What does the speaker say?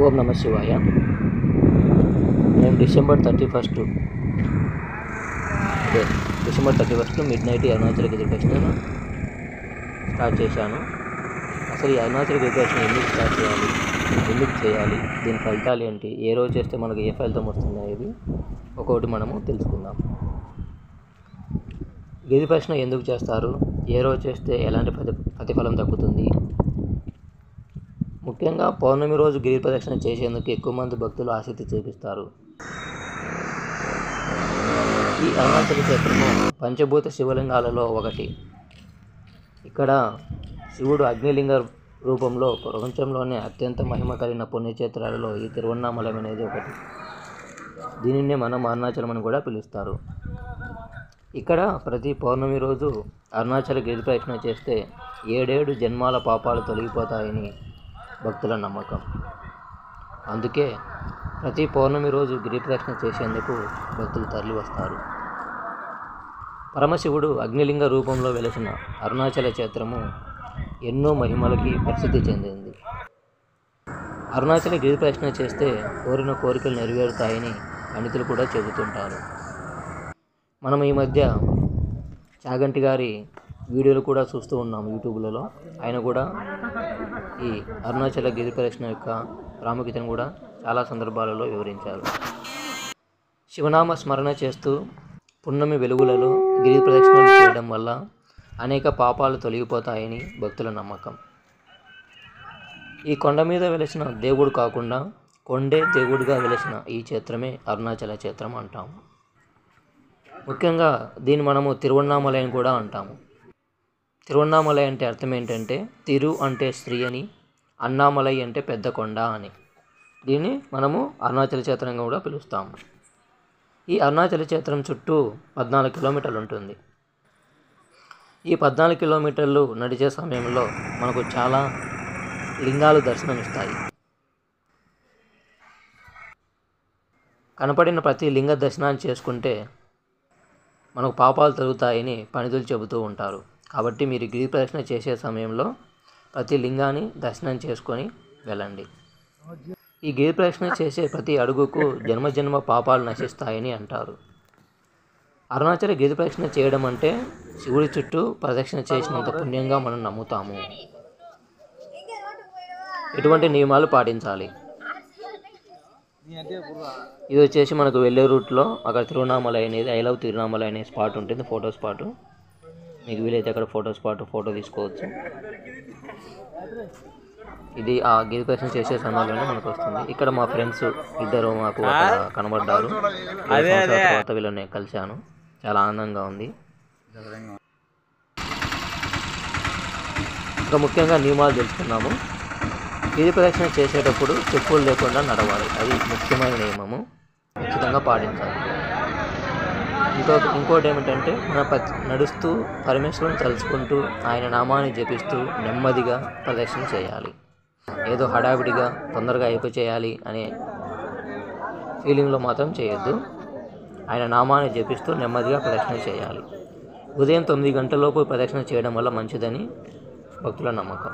ఓం నమ శివాయ. నేను డిసెంబర్ 31 మిడ్ నైట్ అరుణాచల గిరి ప్రదక్షిణ స్టార్ట్ చేశాను. అసలు ఈ అరుణాచల గిరి ప్రదక్షిణ ఎందుకు స్టార్ట్ చేయాలి, ఎందుకు చేయాలి, దీని ఫలితాలు ఏంటి, ఏ రోజు చేస్తే మనకు ఏ ఫలితం వస్తుంది అనేది ఒక్కొక్కటి మనము తెలుసుకుందాం. గిరి ప్రదక్షిణ ఎందుకు చేస్తారు, ఏ రోజు చేస్తే ఎలాంటి ప్రతిఫలం దక్కుతుంది. ముఖ్యంగా పౌర్ణమి రోజు గిరి ప్రదక్షిణ చేసేందుకు ఎక్కువ మంది భక్తులు ఆసక్తి చూపిస్తారు. ఈ అరుణాచల క్షేత్రము పంచభూత శివలింగాలలో ఒకటి. ఇక్కడ శివుడు అగ్నిలింగ రూపంలో ప్రపంచంలోనే అత్యంత మహిమ కలిగిన పుణ్యక్షేత్రాలలో ఈ తిరువన్నామలై అనేది ఒకటి. దీనినే మనం అరుణాచలం అని కూడా పిలుస్తారు. ఇక్కడ ప్రతి పౌర్ణమి రోజు అరుణాచల గిరి ప్రదక్షిణ చేస్తే 7 జన్మాల పాపాలు తొలగిపోతాయని భక్తుల నమ్మకం. అందుకే ప్రతి పౌర్ణమి రోజు గిరి ప్రదక్షిణ చేసేందుకు భక్తులు తరలి వస్తారు. పరమశివుడు అగ్నిలింగ రూపంలో వెలిసిన అరుణాచల క్షేత్రము ఎన్నో మహిమలకి ప్రసిద్ధి చెందింది. అరుణాచల గిరి ప్రదక్షిణ చేస్తే కోరిన కోరికలు నెరవేరుతాయని పండితులు కూడా చెబుతుంటారు. మనం ఈ మధ్య చాగంటి గారి వీడియోలు కూడా చూస్తూ ఉన్నాం యూట్యూబ్లలో. ఆయన కూడా ఈ అరుణాచల గిరి ప్రదక్షిణ యొక్క ప్రాముఖ్యతను కూడా చాలా సందర్భాలలో వివరించారు. శివనామ స్మరణ చేస్తూ పున్నమి వెలుగులలో గిరి ప్రదక్షిణలు చేయడం వల్ల అనేక పాపాలు తొలగిపోతాయని భక్తుల నమ్మకం. ఈ కొండ మీద వెలిసిన దేవుడు కాకుండా కొండే దేవుడిగా వెలిసిన ఈ క్షేత్రమే అరుణాచల క్షేత్రం అంటాము. ముఖ్యంగా దీన్ని మనము తిరువన్నామలై అని కూడా అంటాము. తిరువన్నామలై అంటే అర్థం ఏంటంటే తిరు అంటే శ్రీ అని, అన్నామలై అంటే పెద్ద కొండ అని. దీన్ని మనము అరుణాచల క్షేత్రంగా కూడా పిలుస్తాము. ఈ అరుణాచల క్షేత్రం చుట్టూ 14 కిలోమీటర్లు ఉంటుంది. ఈ 14 కిలోమీటర్లు నడిచే సమయంలో మనకు చాలా లింగాలు దర్శనమిస్తాయి. కనపడిన ప్రతి లింగ దర్శనాన్ని చేసుకుంటే మనకు పాపాలు తొలుగుతాయని పండితులు చెబుతూ ఉంటారు. కాబట్టి మీరు గిరి ప్రదక్షిణ చేసే సమయంలో ప్రతి లింగాన్ని దర్శనం చేసుకొని వెళ్ళండి. ఈ గిరి ప్రదక్షిణ చేసే ప్రతి అడుగుకు జన్మ పాపాలు నశిస్తాయని అంటారు. అరుణాచల గిరి ప్రదక్షిణ చేయడం అంటే శివుడి చుట్టూ ప్రదక్షిణ చేసినంత పుణ్యంగా మనం నమ్ముతాము. ఎటువంటి నియమాలు పాటించాలి. ఇది వచ్చేసి మనకు వెళ్ళే రూట్లో అక్కడ తిరువన్నామలై అనేది ఐ లవ్ తిరువన్నామలై అనే స్పాట్ ఉంటుంది, ఫోటో స్పాటు. మీకు వీలైతే అక్కడ ఫోటో తీసుకోవచ్చు. ఇది ఆ గిరి ప్రదక్షిణ చేసే సమయంలోనే మనకు వస్తుంది. ఇక్కడ మా ఫ్రెండ్స్ ఇద్దరు మాకు కనబడ్డారు. తర్వాత వీళ్ళని కలిశాను, చాలా ఆనందంగా ఉంది. ఇంకా ముఖ్యంగా నియమాలు తెలుసుకున్నాము. గిరి ప్రదక్షిణ చేసేటప్పుడు చెప్పులు లేకుండా నడవాలి, అది ముఖ్యమైన నియమము, ఖచ్చితంగా పాటించాలి. ఇంకోటి ఏమిటంటే మన నడుస్తూ పరమేశ్వరుని తలుచుకుంటూ ఆయన నామాన్ని జపిస్తూ నెమ్మదిగా ప్రదక్షిణ చేయాలి. ఏదో హడావిడిగా తొందరగా అయిపోచేయాలి అనే ఫీలింగ్లో మాత్రం చేయొద్దు. ఆయన నామాన్ని జపిస్తూ నెమ్మదిగా ప్రదక్షిణ చేయాలి. ఉదయం 9 గంటలలోపు ప్రదక్షిణ చేయడం వల్ల మంచిదని భక్తుల నమ్మకం.